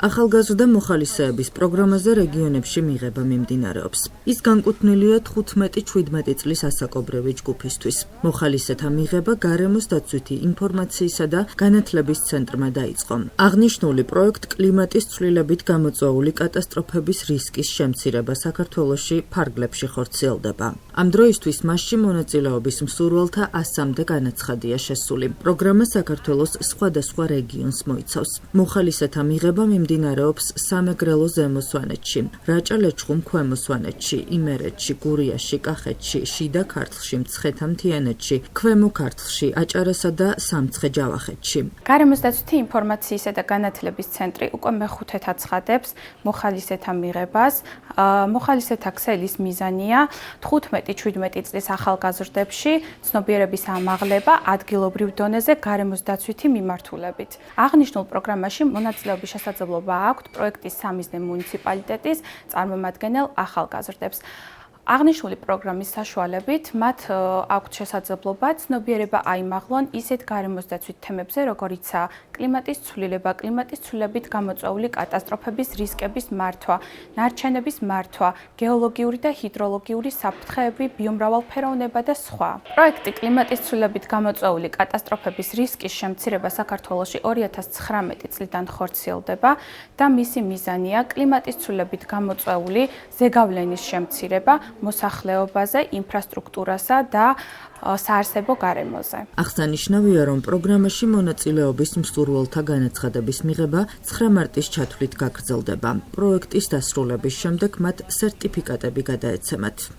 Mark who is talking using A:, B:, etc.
A: ახალგაზრდა მოხალისეების პროგრამაზე რეგიონებში მიღება მიმდინარეობს. ის განკუთვნილია 15-17 წლის ასაკობრივი ჯგუფისთვის. მოხალისეთა მიღება გარემოს დაცვითი ინფორმაციისა და განათლების ცენტრმა დაიწყო. აღნიშნული პროექტ კლიმატის ცვლილებით გამოწვეული კატასტროფების რისკის შემცირება საქართველოში ფარგლებში ხორციელდება. ამ დროისთვის მასში მონაწილეობის მსურველთა 100-მდე განაცხადია შესული. პროგრამა საქართველოს სხვადასხვა რეგიონს მოიცავს. მოხალისეთა მიღება მიმდინარეობს სამეგრელო ზემო სვანეთში, რაჭა-ლეჩხუმ ქვემო სვანეთში, იმერეთში, გურიაში, კახეთში, შიდა ქართლში, მცხეთა-მთიანეთში, ქვემო ქართლში, აჭარასა და სამცხე-ჯავახეთში.
B: გარემოს დაცვითი ინფორმაციისა და განათლების ცენტრი უკვე მეხუთედ აცხადებს მოხალისეთა მიღებას. მოხალისეთა ქსელის მიზანია 15-17 წლის ახალგაზრდებში ცნობიერების ამაღლება ადგილობრივ დონეზე გარემოს დაცვითი მიმართულებით. აღნიშნულ პროგრამაში მონაწილეობის შესაძლებლობა აქვთ პროექტის სამიზნე მუნიციპალიტეტის წარმომადგენელ ახალგაზრდებს. აღნიშნული პროგრამის საშუალებით მათ აქვთ შესაძლებლობა ცნობიერება აიმაღლონ ისეთ გარემოს დაცვით თემებზე, როგორიცაა კლიმატის ცვლილება, კლიმატის ცვლილებით გამოწვეული კატასტროფების რისკების მართვა, ნარჩენების მართვა, გეოლოგიური და ჰიდროლოგიური საფრთხეები, ბიომრავალფეროვნება და სხვა. პროექტი კლიმატის ცვლილებით გამოწვეული კატასტროფების რისკის შემცირება საქართველოში 2019 წლიდან ხორციელდება და მისი მიზანია კლიმატის ცვლილებით გამოწვეული ზეგავლენის შემცირება მოსახლეობაზე, ინფრასტრუქტურასა და საარსებო გარემოზე.
A: აღსანიშნავია, რომ პროგრამაში მონაწილეობის მსურველთა განაცხადების მიღება 9 მარტის ჩათვლით გაგრძელდება. პროექტის დასრულების შემდეგ მათ სერტიფიკატები გადაეცემათ.